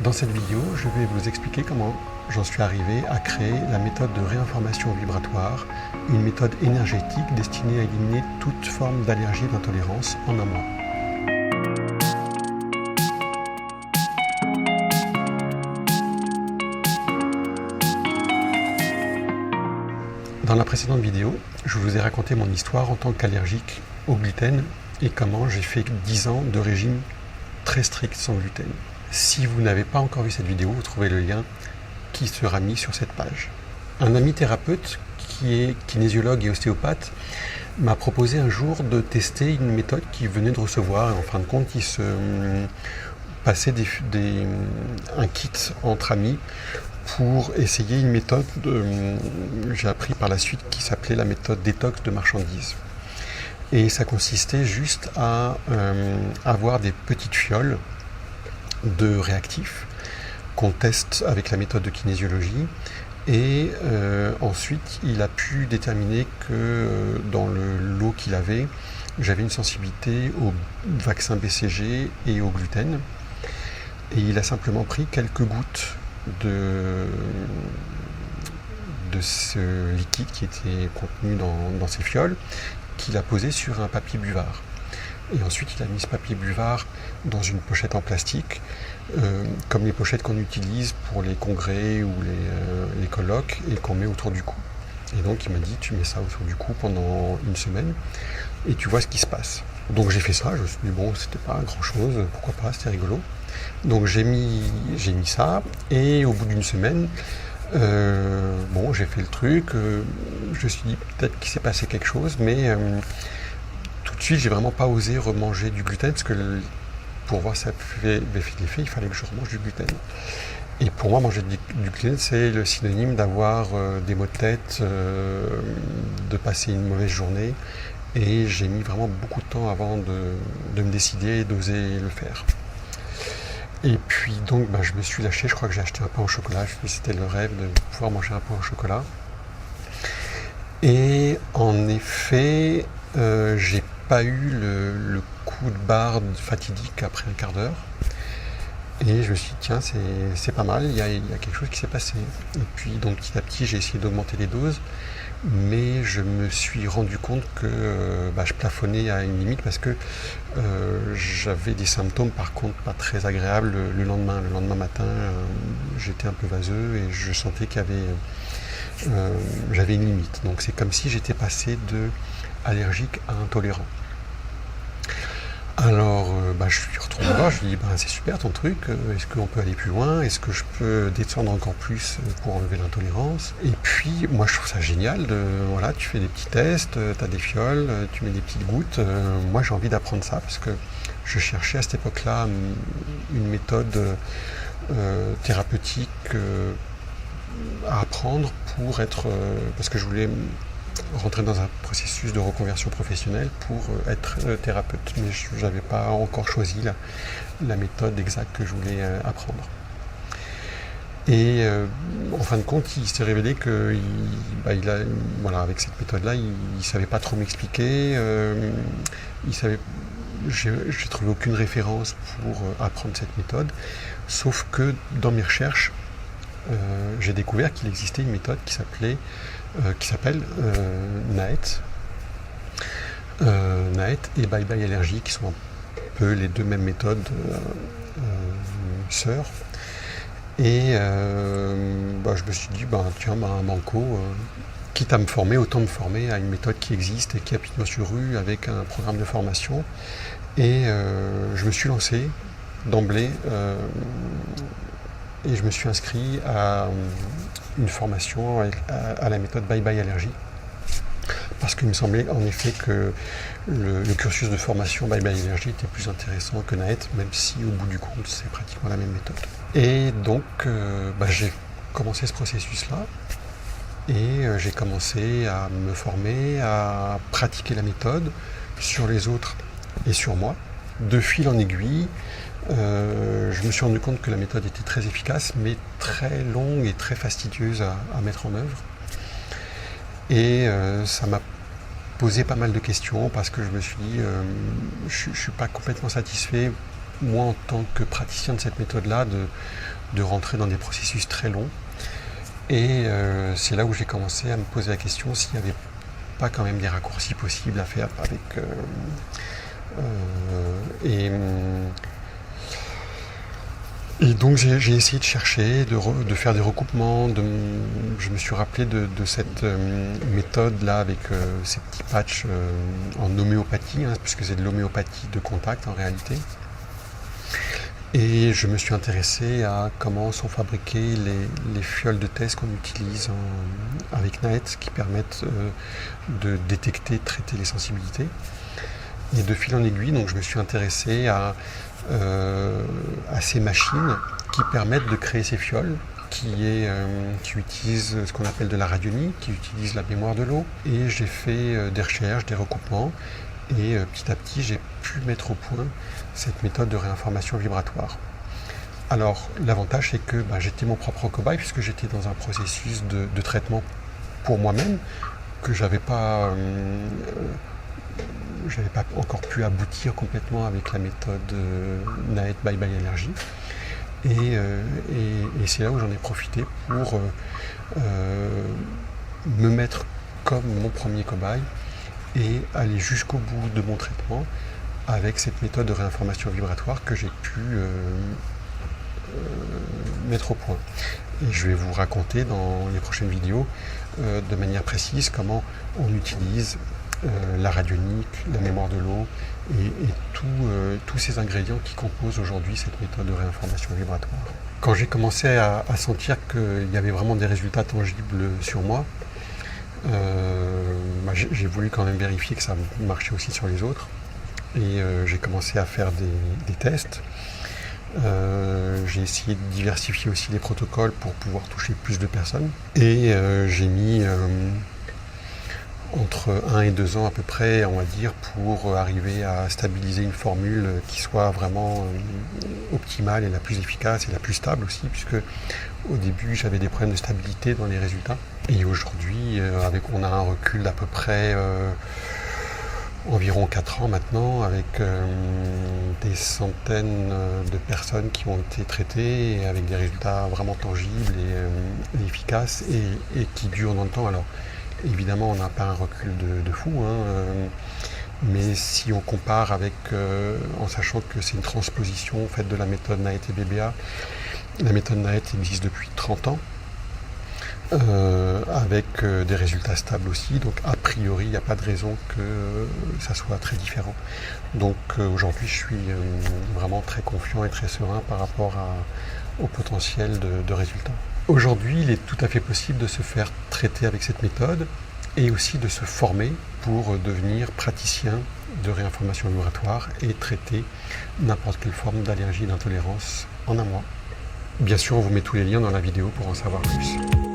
Dans cette vidéo, je vais vous expliquer comment j'en suis arrivé à créer la méthode de réinformation vibratoire, une méthode énergétique destinée à éliminer toute forme d'allergie et d'intolérance en un mois. Dans la précédente vidéo, je vous ai raconté mon histoire en tant qu'allergique au gluten et comment j'ai fait 10 ans de régime très strict sans gluten. Si vous n'avez pas encore vu cette vidéo, vous trouvez le lien qui sera mis sur cette page. Un ami thérapeute qui est kinésiologue et ostéopathe m'a proposé un jour de tester une méthode qu'il venait de recevoir. Et en fin de compte, il se passait un kit entre amis pour essayer une méthode, j'ai appris par la suite, qui s'appelait la méthode détox de marchandises. Et ça consistait juste à avoir des petites fioles de réactifs qu'on teste avec la méthode de kinésiologie. Et ensuite, il a pu déterminer que dans le lot qu'il avait, j'avais une sensibilité au vaccin BCG et au gluten. Et il a simplement pris quelques gouttes de ce liquide qui était contenu dans ces fioles, qu'il a posé sur un papier buvard. Et ensuite, il a mis ce papier buvard dans une pochette en plastique, comme les pochettes qu'on utilise pour les congrès ou les colloques et qu'on met autour du cou. Et donc, il m'a dit, tu mets ça autour du cou pendant une semaine et tu vois ce qui se passe. Donc, j'ai fait ça. Je me suis dit, bon, c'était pas grand-chose, pourquoi pas, c'était rigolo. Donc, j'ai mis ça et au bout d'une semaine, bon, j'ai fait le truc. Je me suis dit, peut-être qu'il s'est passé quelque chose, mais tout de suite, j'ai vraiment pas osé remanger du gluten parce que pour voir si ça avait fait l'effet, il fallait que je remange du gluten. Et pour moi, manger du gluten, c'est le synonyme d'avoir des maux de tête, de passer une mauvaise journée. Et j'ai mis vraiment beaucoup de temps avant de me décider et d'oser le faire. Et puis donc, je me suis lâché. Je crois que j'ai acheté un pain au chocolat. Je me suis dit, c'était le rêve de pouvoir manger un pain au chocolat. Et en effet, j'ai pas eu le coup de barre fatidique après un quart d'heure. Et je me suis dit, tiens, c'est pas mal, il y a quelque chose qui s'est passé. Et puis, donc, petit à petit, j'ai essayé d'augmenter les doses, mais je me suis rendu compte que je plafonnais à une limite parce que j'avais des symptômes, par contre, pas très agréables le lendemain. Le lendemain matin, j'étais un peu vaseux et je sentais j'avais une limite. Donc, c'est comme si j'étais passé de allergique à intolérant. Alors, je suis retourné voir, je lui ai dit, c'est super ton truc, est-ce qu'on peut aller plus loin, est-ce que je peux descendre encore plus pour enlever l'intolérance? Et puis, moi je trouve ça génial, voilà, tu fais des petits tests, tu as des fioles, tu mets des petites gouttes, moi j'ai envie d'apprendre ça, parce que je cherchais à cette époque-là une méthode thérapeutique à apprendre pour être, parce que je voulais rentrer dans un processus de reconversion professionnelle pour être thérapeute, mais je n'avais pas encore choisi la méthode exacte que je voulais apprendre. Et en fin de compte, il s'est révélé que avec cette méthode-là, il ne savait pas trop m'expliquer. J'ai trouvé aucune référence pour apprendre cette méthode, sauf que dans mes recherches, j'ai découvert qu'il existait une méthode qui s'appelle NAET. NAET et Bye Bye Allergie, qui sont un peu les deux mêmes méthodes sœurs. Et je me suis dit, tiens, un banco, quitte à me former, autant me former à une méthode qui existe et qui est pignon sur rue avec un programme de formation. Et je me suis lancé d'emblée et je me suis inscrit à une formation à la méthode Bye Bye Allergie. Parce qu'il me semblait en effet que le cursus de formation Bye Bye Allergie était plus intéressant que NAET, même si au bout du compte c'est pratiquement la même méthode. Et donc j'ai commencé ce processus-là et j'ai commencé à me former, à pratiquer la méthode sur les autres et sur moi. De fil en aiguille, je me suis rendu compte que la méthode était très efficace, mais très longue et très fastidieuse à mettre en œuvre. Et ça m'a posé pas mal de questions parce que je me suis dit, je ne suis pas complètement satisfait moi en tant que praticien de cette méthode-là, de rentrer dans des processus très longs. Et c'est là où j'ai commencé à me poser la question s'il n'y avait pas quand même des raccourcis possibles à faire avec... Et donc j'ai essayé de chercher, de faire des recoupements. Je me suis rappelé de cette méthode-là avec ces petits patchs en homéopathie, hein, puisque c'est de l'homéopathie de contact en réalité. Et je me suis intéressé à comment sont fabriquées les fioles de test qu'on utilise avec NAET, qui permettent de détecter, de traiter les sensibilités. Et de fil en aiguille, donc je me suis intéressé à ces machines qui permettent de créer ces fioles, qui utilisent ce qu'on appelle de la radionie, qui utilisent la mémoire de l'eau. Et j'ai fait des recherches, des recoupements, et petit à petit j'ai pu mettre au point cette méthode de réinformation vibratoire. Alors l'avantage c'est que j'étais mon propre cobaye, puisque j'étais dans un processus de traitement pour moi-même, que j'avais pas encore pu aboutir complètement avec la méthode NAET Bye Bye Allergie. Et c'est là où j'en ai profité pour me mettre comme mon premier cobaye et aller jusqu'au bout de mon traitement avec cette méthode de réinformation vibratoire que j'ai pu mettre au point. Et je vais vous raconter dans les prochaines vidéos de manière précise comment on utilise la radionique, la mémoire de l'eau et tous ces ingrédients qui composent aujourd'hui cette méthode de réinformation vibratoire. Quand j'ai commencé à sentir qu'il y avait vraiment des résultats tangibles sur moi, j'ai voulu quand même vérifier que ça marchait aussi sur les autres, et j'ai commencé à faire des tests. J'ai essayé de diversifier aussi les protocoles pour pouvoir toucher plus de personnes, et j'ai mis entre 1 et 2 ans à peu près, on va dire, pour arriver à stabiliser une formule qui soit vraiment optimale et la plus efficace et la plus stable aussi, puisque au début j'avais des problèmes de stabilité dans les résultats. Et aujourd'hui, on a un recul d'à peu près environ 4 ans maintenant, avec des centaines de personnes qui ont été traitées, et avec des résultats vraiment tangibles et efficaces et qui durent dans le temps. Alors, évidemment, on n'a pas un recul de fou, mais si on compare avec, en sachant que c'est une transposition faite de la méthode NAET et BBA, la méthode NAET existe depuis 30 ans, avec des résultats stables aussi, donc a priori, il n'y a pas de raison que ça soit très différent. Donc aujourd'hui, je suis vraiment très confiant et très serein par rapport au potentiel de résultats. Aujourd'hui, il est tout à fait possible de se faire traiter avec cette méthode et aussi de se former pour devenir praticien de réinformation vibratoire et traiter n'importe quelle forme d'allergie et d'intolérance en un mois. Bien sûr, on vous met tous les liens dans la vidéo pour en savoir plus.